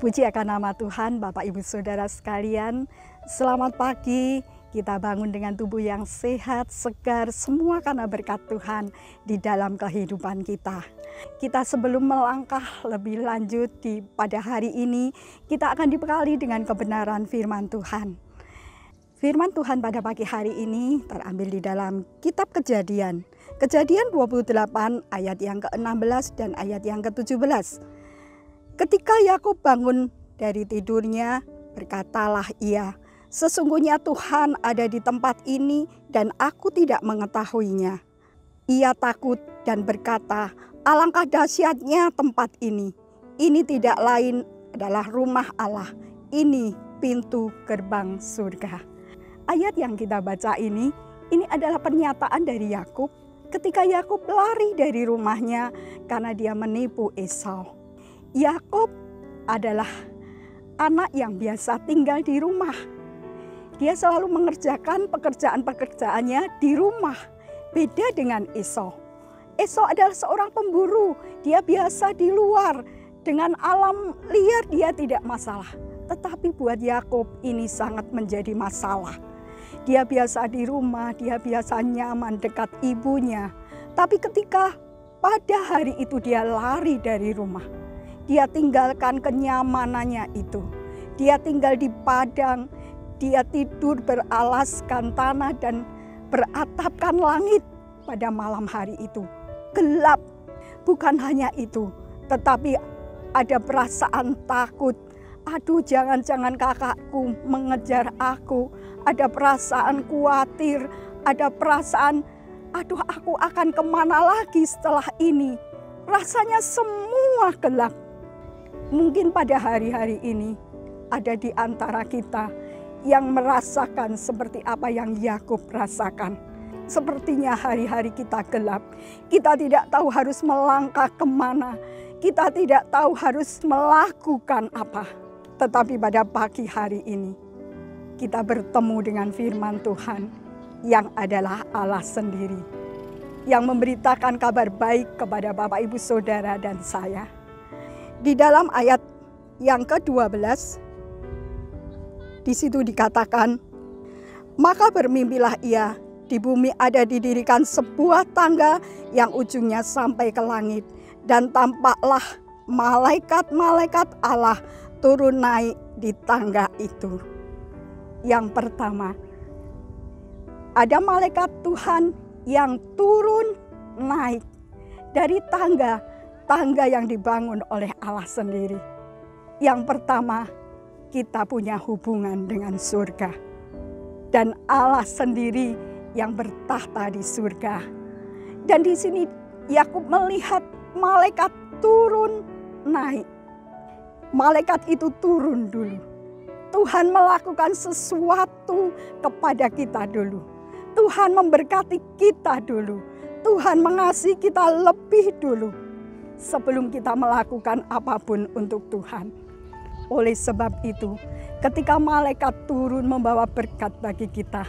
Terpuji akan nama Tuhan, Bapak Ibu Saudara sekalian. Selamat pagi, kita bangun dengan tubuh yang sehat, segar, semua karena berkat Tuhan di dalam kehidupan kita. Kita sebelum melangkah lebih lanjut pada hari ini, kita akan dibekali dengan kebenaran firman Tuhan. Firman Tuhan pada pagi hari ini terambil di dalam kitab Kejadian. Kejadian 28 ayat yang ke-16 dan ayat yang ke-17. Ketika Yakub bangun dari tidurnya, berkatalah ia, "Sesungguhnya Tuhan ada di tempat ini dan aku tidak mengetahuinya." Ia takut dan berkata, "Alangkah dahsyatnya tempat ini. Ini tidak lain adalah rumah Allah. Ini pintu gerbang surga." Ayat yang kita baca ini adalah pernyataan dari Yakub ketika Yakub lari dari rumahnya karena dia menipu Esau. Yakub adalah anak yang biasa tinggal di rumah. Dia selalu mengerjakan pekerjaan-pekerjaannya di rumah. Beda dengan Esau. Esau adalah seorang pemburu. Dia biasa di luar. Dengan alam liar dia tidak masalah. Tetapi buat Yakub ini sangat menjadi masalah. Dia biasa di rumah, dia biasa nyaman dekat ibunya. Tapi ketika pada hari itu dia lari dari rumah. Dia tinggalkan kenyamanannya itu. Dia tinggal di padang. Dia tidur beralaskan tanah dan beratapkan langit pada malam hari itu. Gelap. Bukan hanya itu. Tetapi ada perasaan takut. Aduh, jangan-jangan kakakku mengejar aku. Ada perasaan khawatir. Ada perasaan, aduh aku akan kemana lagi setelah ini. Rasanya semua gelap. Mungkin pada hari-hari ini ada di antara kita yang merasakan seperti apa yang Yakub rasakan. Sepertinya hari-hari kita gelap. Kita tidak tahu harus melangkah kemana. Kita tidak tahu harus melakukan apa. Tetapi pada pagi hari ini kita bertemu dengan firman Tuhan yang adalah Allah sendiri. Yang memberitakan kabar baik kepada Bapak Ibu Saudara dan saya. Di dalam ayat yang ke-12, di situ dikatakan, "Maka bermimpilah ia, di bumi ada didirikan sebuah tangga yang ujungnya sampai ke langit. Dan tampaklah malaikat-malaikat Allah turun naik di tangga itu." Yang pertama, ada malaikat Tuhan yang turun naik dari tangga yang dibangun oleh Allah sendiri. Yang pertama, kita punya hubungan dengan surga. Dan Allah sendiri yang bertahta di surga. Dan di sini Yakub melihat malaikat turun naik. Malaikat itu turun dulu. Tuhan melakukan sesuatu kepada kita dulu. Tuhan memberkati kita dulu. Tuhan mengasihi kita lebih dulu. Sebelum kita melakukan apapun untuk Tuhan. Oleh sebab itu, ketika malaikat turun membawa berkat bagi kita,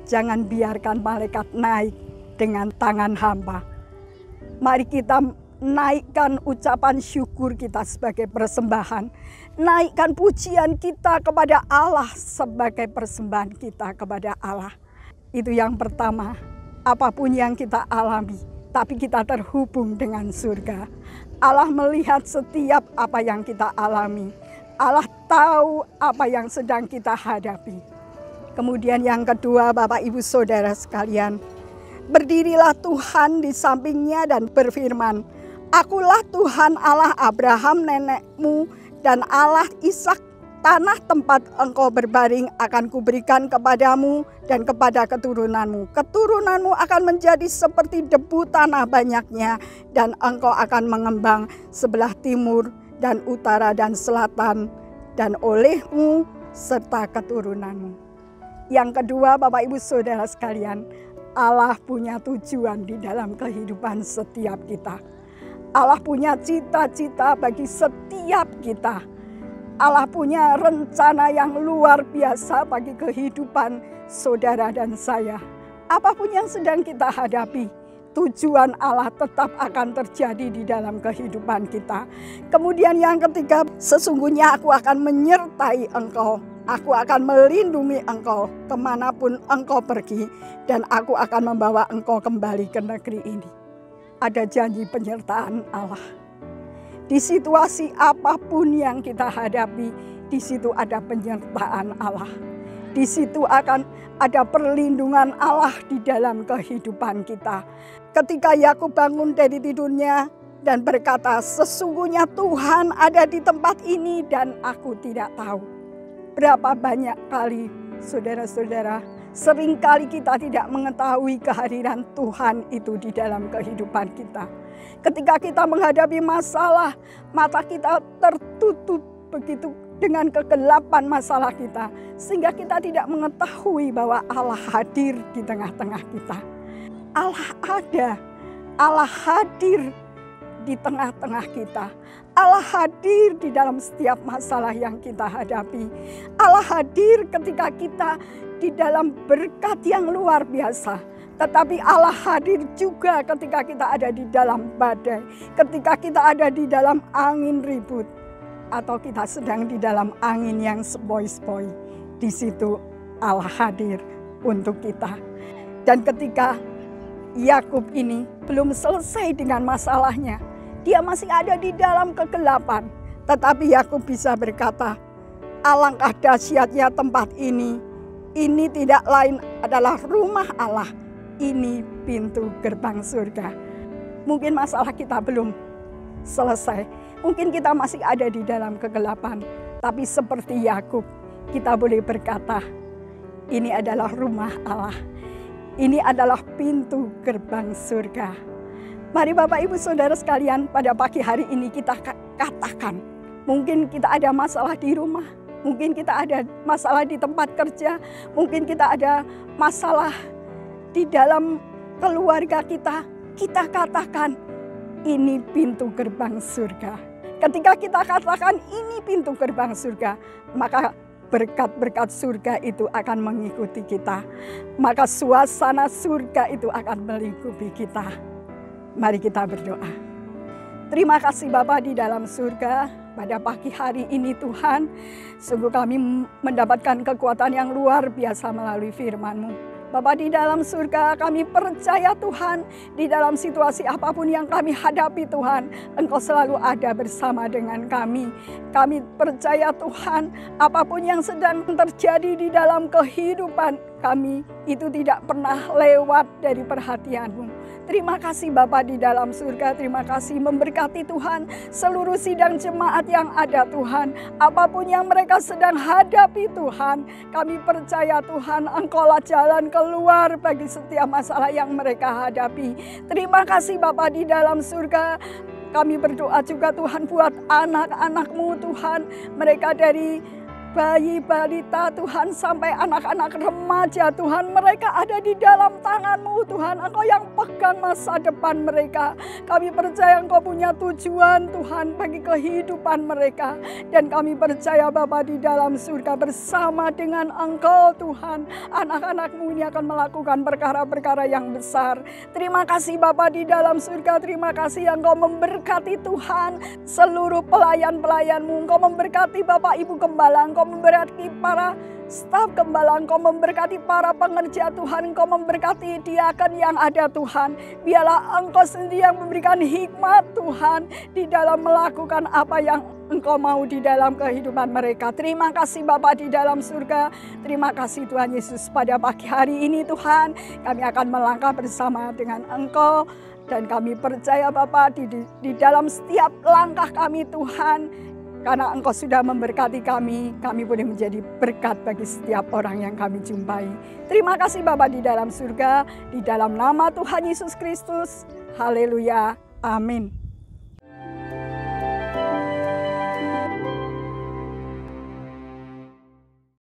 jangan biarkan malaikat naik dengan tangan hampa. Mari kita naikkan ucapan syukur kita sebagai persembahan. Naikkan pujian kita kepada Allah sebagai persembahan kita kepada Allah. Itu yang pertama, apapun yang kita alami. Tapi kita terhubung dengan surga. Allah melihat setiap apa yang kita alami. Allah tahu apa yang sedang kita hadapi. Kemudian yang kedua, Bapak Ibu Saudara sekalian. Berdirilah Tuhan di sampingnya dan berfirman, "Akulah Tuhan Allah Abraham nenekmu dan Allah Ishak. Tanah tempat engkau berbaring akan kuberikan kepadamu dan kepada keturunanmu. Keturunanmu akan menjadi seperti debu tanah banyaknya, dan engkau akan mengembang sebelah timur dan utara dan selatan, dan olehmu serta keturunanmu." Yang kedua, Bapak Ibu Saudara sekalian, Allah punya tujuan di dalam kehidupan setiap kita. Allah punya cita-cita bagi setiap kita. Allah punya rencana yang luar biasa bagi kehidupan saudara dan saya. Apapun yang sedang kita hadapi, tujuan Allah tetap akan terjadi di dalam kehidupan kita. Kemudian yang ketiga, sesungguhnya aku akan menyertai engkau. Aku akan melindungi engkau kemanapun engkau pergi, dan aku akan membawa engkau kembali ke negeri ini. Ada janji penyertaan Allah. Di situasi apapun yang kita hadapi, di situ ada penyertaan Allah. Di situ akan ada perlindungan Allah di dalam kehidupan kita. Ketika Yakub bangun dari tidurnya dan berkata, sesungguhnya Tuhan ada di tempat ini dan aku tidak tahu. Berapa banyak kali saudara-saudara, seringkali kita tidak mengetahui kehadiran Tuhan itu di dalam kehidupan kita. Ketika kita menghadapi masalah, mata kita tertutup begitu dengan kegelapan masalah kita, sehingga kita tidak mengetahui bahwa Allah hadir di tengah-tengah kita. Allah ada, Allah hadir di tengah-tengah kita. Allah hadir di dalam setiap masalah yang kita hadapi. Allah hadir ketika kita di dalam berkat yang luar biasa. Tetapi Allah hadir juga ketika kita ada di dalam badai, ketika kita ada di dalam angin ribut, atau kita sedang di dalam angin yang sepoi-sepoi. Di situ Allah hadir untuk kita. Dan ketika Yakub ini belum selesai dengan masalahnya, dia masih ada di dalam kegelapan. Tetapi Yakub bisa berkata, alangkah dahsyatnya tempat ini. Ini tidak lain adalah rumah Allah. Ini pintu gerbang surga. Mungkin masalah kita belum selesai. Mungkin kita masih ada di dalam kegelapan. Tapi seperti Yakub, kita boleh berkata, ini adalah rumah Allah. Ini adalah pintu gerbang surga. Mari Bapak Ibu Saudara sekalian, pada pagi hari ini kita katakan, mungkin kita ada masalah di rumah, mungkin kita ada masalah di tempat kerja, mungkin kita ada masalah di dalam keluarga kita. Kita katakan, ini pintu gerbang surga. Ketika kita katakan ini pintu gerbang surga, maka berkat-berkat surga itu akan mengikuti kita. Maka suasana surga itu akan melingkupi kita. Mari kita berdoa. Terima kasih Bapa di dalam surga, pada pagi hari ini Tuhan, sungguh kami mendapatkan kekuatan yang luar biasa melalui firman-Mu. Bapa di dalam surga, kami percaya Tuhan, di dalam situasi apapun yang kami hadapi Tuhan, Engkau selalu ada bersama dengan kami. Kami percaya Tuhan, apapun yang sedang terjadi di dalam kehidupan kami, itu tidak pernah lewat dari perhatian-Mu. Terima kasih Bapa di dalam surga, terima kasih memberkati Tuhan seluruh sidang jemaat yang ada Tuhan. Apapun yang mereka sedang hadapi Tuhan, kami percaya Tuhan Engkaulah jalan keluar bagi setiap masalah yang mereka hadapi. Terima kasih Bapa di dalam surga. Kami berdoa juga Tuhan buat anak-anak-Mu Tuhan, mereka dari bayi, balita Tuhan sampai anak-anak remaja Tuhan, mereka ada di dalam tangan-Mu Tuhan. Engkau yang pegang masa depan mereka. Kami percaya Engkau punya tujuan Tuhan bagi kehidupan mereka. Dan kami percaya Bapa di dalam surga bersama dengan Engkau Tuhan, anak-anak-Mu ini akan melakukan perkara-perkara yang besar. Terima kasih Bapa di dalam surga, terima kasih Engkau memberkati Tuhan seluruh pelayan-pelayan-Mu. Engkau memberkati Bapak Ibu Gembala, Engkau memberkati para staf gembala, Engkau memberkati para pengerja Tuhan, Engkau memberkati diaken yang ada Tuhan. Biarlah Engkau sendiri yang memberikan hikmat Tuhan di dalam melakukan apa yang Engkau mau di dalam kehidupan mereka. Terima kasih Bapa di dalam surga. Terima kasih Tuhan Yesus, pada pagi hari ini Tuhan, kami akan melangkah bersama dengan Engkau. Dan kami percaya Bapa di dalam setiap langkah kami Tuhan, karena Engkau sudah memberkati kami boleh menjadi berkat bagi setiap orang yang kami jumpai. Terima kasih Bapa di dalam surga, di dalam nama Tuhan Yesus Kristus. Haleluya. Amin.